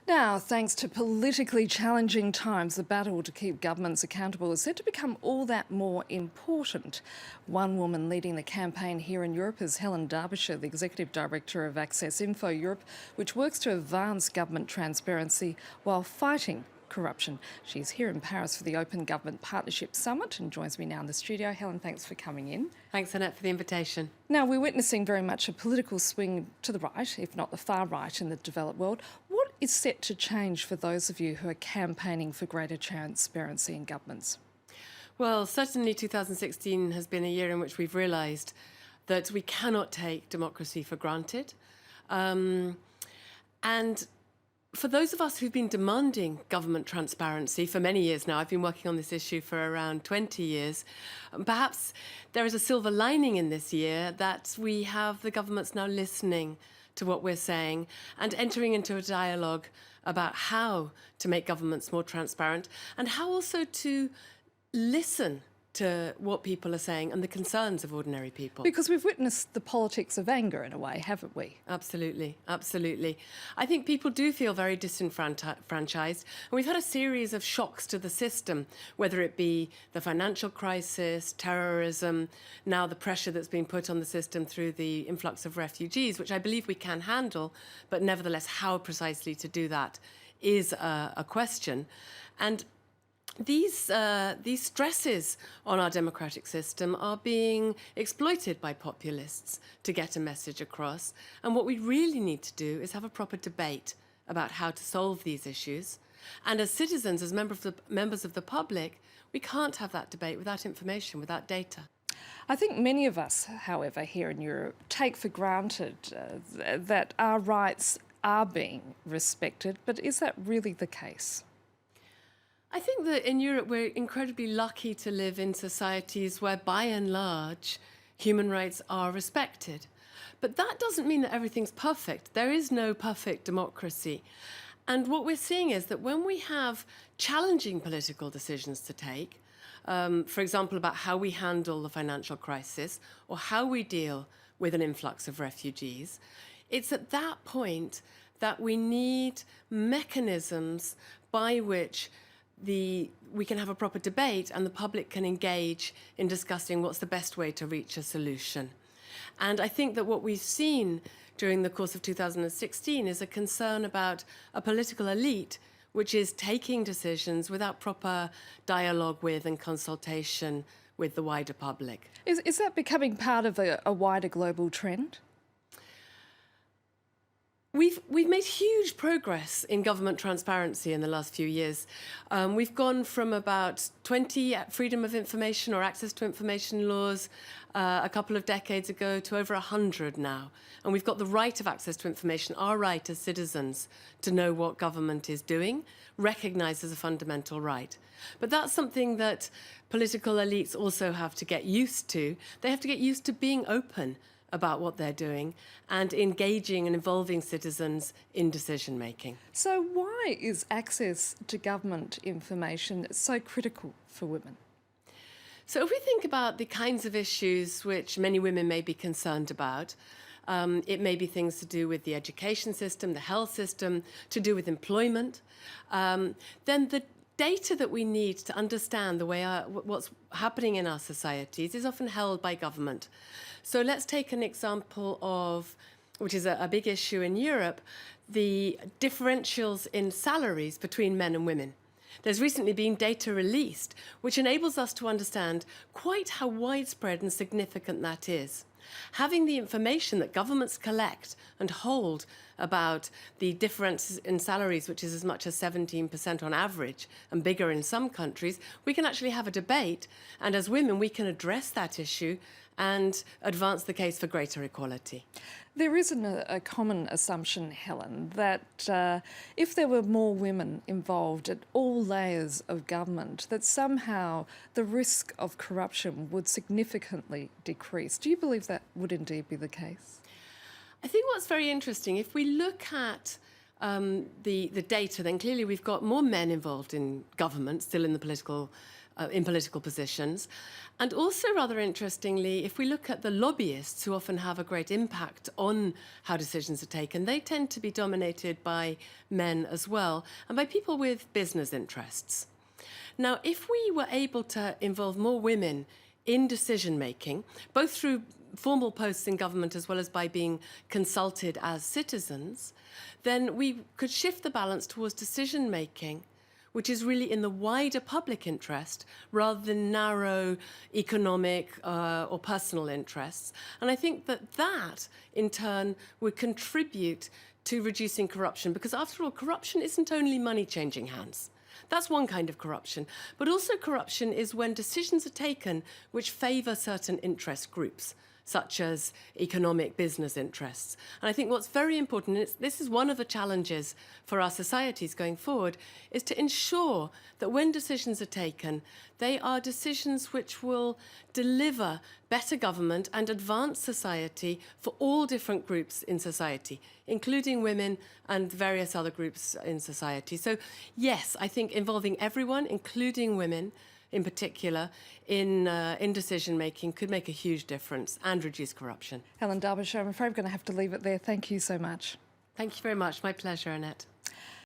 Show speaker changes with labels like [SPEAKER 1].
[SPEAKER 1] Now, thanks to politically challenging times, the battle to keep governments accountable is said to become all that more important. One woman leading the campaign here in Europe is Helen Darbishire, the Executive Director of Access Info Europe, which works to advance government transparency while fighting corruption. She's here in Paris for the Open Government Partnership Summit and joins me now in the studio. Helen, thanks for coming in.
[SPEAKER 2] Thanks, Annette, for the invitation.
[SPEAKER 1] Now, we're witnessing very much a political swing to the right, if not the far right, in the developed world. What is set to change for those of you who are campaigning for greater transparency in governments?
[SPEAKER 2] Well, certainly 2016 has been a year in which we've realised that we cannot take democracy for granted. And for those of us who've been demanding government transparency for many years now, I've been working on this issue for around 20 years, perhaps there is a silver lining in this year that we have the governments now listening to what we're saying and entering into a dialogue about how to make governments more transparent and how also to listen to what people are saying and the concerns of ordinary people.
[SPEAKER 1] Because we've witnessed the politics of anger in a way, haven't we?
[SPEAKER 2] Absolutely, absolutely. I think people do feel very disenfranchised, and we've had a series of shocks to the system, whether it be the financial crisis, terrorism, now the pressure that's being put on the system through the influx of refugees, which I believe we can handle, but nevertheless, how precisely to do that is a question. And these stresses on our democratic system are being exploited by populists to get a message across. And what we really need to do is have a proper debate about how to solve these issues. And as citizens, as members of the public, we can't have that debate without information, without data.
[SPEAKER 1] I think many of us, however, here in Europe, take for granted that our rights are being respected. But is that really the case?
[SPEAKER 2] I think that in Europe we're incredibly lucky to live in societies where, by and large, human rights are respected. But that doesn't mean that everything's perfect. There is no perfect democracy. And what we're seeing is that when we have challenging political decisions to take, for example, about how we handle the financial crisis or how we deal with an influx of refugees, it's at that point that we need mechanisms by which we can have a proper debate and the public can engage in discussing what's the best way to reach a solution. And I think that what we've seen during the course of 2016 is a concern about a political elite which is taking decisions without proper dialogue with and consultation with the wider public.
[SPEAKER 1] Is that becoming part of a wider global trend?
[SPEAKER 2] We've made huge progress in government transparency in the last few years. We've gone from about 20 freedom of information or access to information laws a couple of decades ago to over 100 now. And we've got the right of access to information, our right as citizens to know what government is doing, recognised as a fundamental right. But that's something that political elites also have to get used to. They have to get used to being open about what they're doing and engaging and involving citizens in decision-making.
[SPEAKER 1] So why is access to government information so critical for women?
[SPEAKER 2] So if we think about the kinds of issues which many women may be concerned about, it may be things to do with the education system, the health system, to do with employment, then the data that we need to understand the way what's happening in our societies is often held by government. So let's take an example of, which is a big issue in Europe, the differentials in salaries between men and women. There's recently been data released which enables us to understand quite how widespread and significant that is. Having the information that governments collect and hold about the difference in salaries, which is as much as 17% on average and bigger in some countries, we can actually have a debate, and as women we can address that issue and advance the case for greater equality.
[SPEAKER 1] There is a common assumption, Helen, that if there were more women involved at all layers of government, that somehow the risk of corruption would significantly decrease. Do you believe that would indeed be the case?
[SPEAKER 2] I think what's very interesting, if we look at the data, then clearly we've got more men involved in government, still in the political in political positions. And also, rather interestingly, if we look at the lobbyists who often have a great impact on how decisions are taken, they tend to be dominated by men as well, and by people with business interests. Now, if we were able to involve more women in decision-making, both through formal posts in government as well as by being consulted as citizens, then we could shift the balance towards decision-making which is really in the wider public interest rather than narrow economic or personal interests. And I think that, in turn, would contribute to reducing corruption, because after all, corruption isn't only money changing hands. That's one kind of corruption. But also corruption is when decisions are taken which favour certain interest groups, such as economic business interests. And I think what's very important, and this is one of the challenges for our societies going forward, is to ensure that when decisions are taken, they are decisions which will deliver better government and advance society for all different groups in society, including women and various other groups in society. So yes, I think involving everyone, including women, in particular, in decision-making could make a huge difference and reduce corruption.
[SPEAKER 1] Helen Darbishire, I'm afraid we're going to have to leave it there. Thank you so much.
[SPEAKER 2] Thank you very much. My pleasure, Annette.